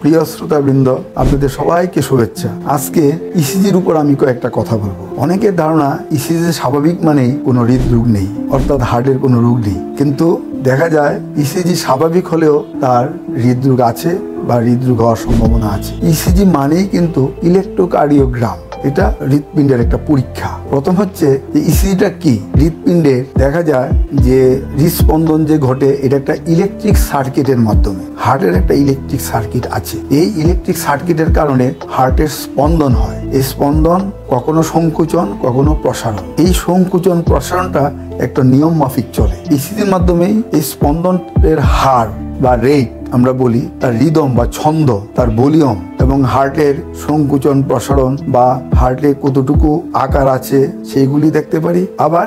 প্রিয় শ্রোতাবৃন্দ, আপনাদের সবাইকে শুভেচ্ছা। আজকে ইসিজির উপর আমি কয়েকটা কথা বলবো। অনেকের ধারণা ইসিজি স্বাভাবিক মানেই কোনো হৃদরোগ নেই, অর্থাৎ হার্টের কোনো রোগ নেই। কিন্তু দেখা যায় ইসিজি স্বাভাবিক হলেও তার হৃদরোগ আছে বা হৃদরোগ হওয়ার সম্ভাবনা আছে। ইসিজি মানেই কিন্তু ইলেকট্রোকার্ডিওগ্রাম, এটা হৃৎপিণ্ডের একটা পরীক্ষা। প্রথম হচ্ছে যে ইসিজিটা কি। হৃৎপিণ্ডের দেখা যায় যে হৃদস্পন্দন যে ঘটে এটা একটা ইলেকট্রিক সার্কিটের মাধ্যমে। হার্টের একটা ইলেকট্রিক সার্কিট আছে, এই ইলেকট্রিক সার্কিটের কারণে হার্টের স্পন্দন হয়। এই স্পন্দন কখনো সংকুচন কখনো প্রসারণ। এই সংকুচন প্রসারণটা একটা নিয়ম মাফিক চলে। ইসিজির মাধ্যমেই এই স্পন্দনের হার বা রেট আমরা বলি, তার রিদম বা ছন্দ, তার ভলিউম এবং হার্টের সংকুচন প্রসারণ বা হার্টে কতটুকু আকার আছে সেইগুলি দেখতে পারি। আবার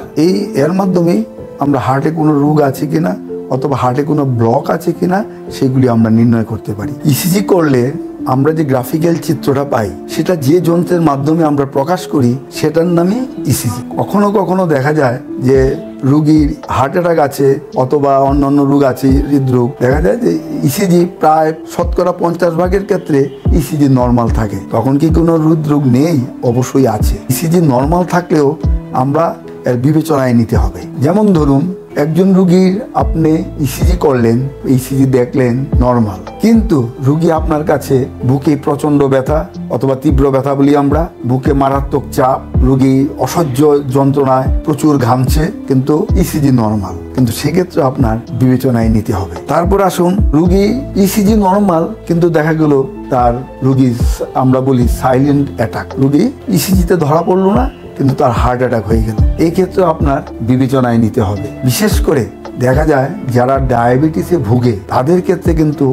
এর মাধ্যমেই আমরা হার্টে কোনো রোগ আছে কিনা অথবা হার্টে কোনো ব্লক আছে কিনা সেগুলি আমরা নির্ণয় করতে পারি। ইসিজি করলে আমরা যে গ্রাফিক্যাল চিত্রটা পাই সেটা যে যন্ত্রের মাধ্যমে আমরা প্রকাশ করি সেটার নামই ইসিজি। কখনো কখনো দেখা যায় যে রোগীর হার্ট অ্যাটাক আছে অথবা অন্যান্য রোগ আছে, হৃদরোগ, দেখা যায় যে ইসিজি প্রায় 50% ক্ষেত্রে ইসিজি নর্মাল থাকে। তখন কি কোনো হৃদরোগ নেই? অবশ্যই আছে। ইসিজি নর্মাল থাকলেও আমরা এর বিবেচনায় নিতে হবে। যেমন ধরুন একজন রোগীর আপনি ইসিজি করলেন, ইসিজি দেখলেন নর্মাল, কিন্তু রোগী আপনার কাছে বুকে প্রচন্ড ব্যথা অথবা তীব্র ব্যথা বলি আমরা, বুকে মারাত্মক চাপ, রোগী অসহ্য যন্ত্রণায় প্রচুর ঘামছে, কিন্তু ইসিজি নর্মাল, কিন্তু সেক্ষেত্রে আপনার বিবেচনায় নিতে হবে। তারপর আসুন রোগী ইসিজি নর্মাল কিন্তু দেখা গেল তার রোগী আমরা বলি সাইলেন্ট অ্যাটাক, রোগী ইসিজিতে ধরা পড়লো না কিন্তু তার হার্ট অ্যাটাক হয়ে গেল। এই ক্ষেত্রে আপনার বিবেচনায় নিতে হবে। বিশেষ করে দেখা যায় যারা ডায়াবেটিসে ভুগে তাদের ক্ষেত্রে কিন্তু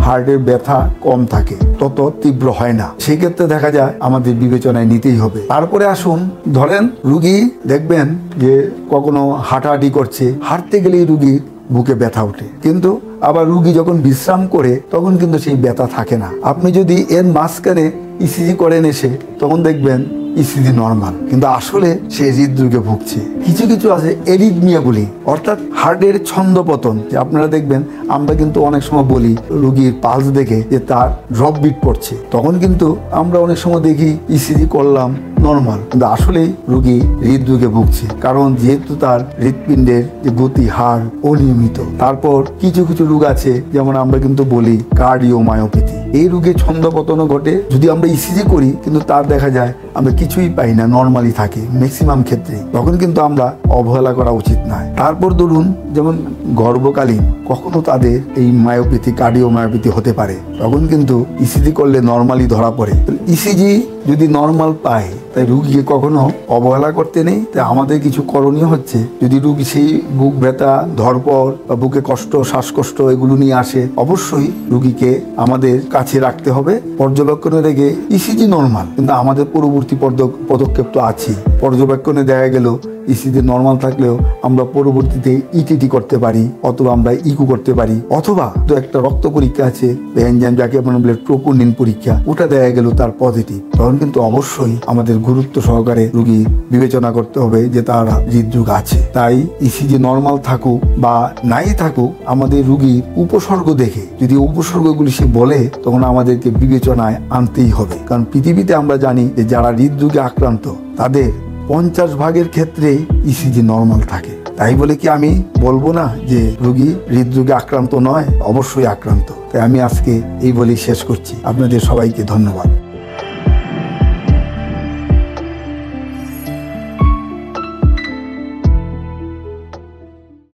হার্টের ব্যথা কম থাকে, তত তীব্র হয় না। সেই ক্ষেত্রে দেখা যায় আমাদের বিবেচনায় নিতেই হবে। তারপরে আসুন ধরেন রুগী দেখবেন যে কখনো হাঁটাহাঁটি করছে, হাঁটতে গেলেই রুগীর বুকে ব্যথা ওঠে, কিন্তু আবার রুগী যখন বিশ্রাম করে তখন কিন্তু সেই ব্যথা থাকে না। আপনি যদি এর মাঝখানে ইসিজি করেন এসে, তখন দেখবেন ইসিজি নর্মাল, কিন্তু আসলে সে হৃদরোগে ভুগছে। কিছু কিছু আছে এরিথমিয়া বলি, অর্থাৎ হার্টের ছন্দপতন। যে আপনারা দেখবেন আমরা কিন্তু অনেক সময় বলি রোগীর পালস দেখে যে তার ড্রপ বিট পড়ছে, তখন কিন্তু আমরা অনেক সময় দেখি ইসিজি করলাম নর্মাল, কিন্তু আসলেই রোগী হৃদরোগে ভুগছে, কারণ যেহেতু তার হৃৎপিণ্ডের যে গতি হার অনিয়মিত। তারপর কিছু কিছু রোগ আছে যেমন আমরা কিন্তু বলি কার্ডিওমায়োপ্যাথি, এই রোগে ছন্দপতনও ঘটে। যদি আমরা ইসিজি করি কিন্তু তার দেখা যায় আমরা কিছুই পাই না, নর্মালি থাকে ম্যাক্সিমাম ক্ষেত্রে, তখন কিন্তু আমরা অবহেলা করা উচিত নয়। তারপর ধরুন যেমন গর্ভকালীন কখনো তাদের এই মায়োপ্যাথি, কার্ডিওমায়োপ্যাথি হতে পারে, তখন কিন্তু ইসিজি করলে নর্মালি ধরা পড়ে। ইসিজি যদি নর্মাল পায় তাই রুগীকে কখনো অবহেলা করতে নেই। তাই আমাদের কিছু করণীয় হচ্ছে, যদি রুগী সেই বুক ব্যথা, ধরপড় বা বুকে কষ্ট, শ্বাসকষ্ট এগুলো নিয়ে আসে, অবশ্যই রুগীকে আমাদের কাছে রাখতে হবে, পর্যবেক্ষণে রেখে। ইসিজি নর্মাল, কিন্তু আমাদের পরবর্তী পদক্ষেপ তো আছেই। পর্যবেক্ষণে দেখা গেল ইসিজি নর্মাল থাকলেও আমরা পরবর্তীতে ইটিটি করতে পারি, অথবা আমরা ইকো করতে পারি, অথবা তো একটা রক্ত পরীক্ষা আছে এনজাইম, যাকে আমরা বলি ট্রোপোনিন পরীক্ষা, ওটা দেখা গেল তার পজিটিভ, তখন কিন্তু অবশ্যই আমাদের গুরুত্ব সহকারে রোগী বিবেচনা করতে হবে যে তার হৃদরোগ আছে। তাই ইসিজি নর্মাল থাকুক বা নাই থাকুক, আমাদের রোগীর উপসর্গ দেখে যদি উপসর্গগুলি সে বলে, তখন আমাদেরকে বিবেচনায় আনতেই হবে। কারণ পৃথিবীতে আমরা জানি যে যারা হৃদরোগে আক্রান্ত তাদের 50% ক্ষেত্রে ইসিজি নর্মাল থাকে। তাই বলে কি আমি বলবো না যে রোগী হৃদরোগে আক্রান্ত নয়? অবশ্যই আক্রান্ত। তাই আমি আজকে এই বলেই শেষ করছি। আপনাদের সবাইকে ধন্যবাদ।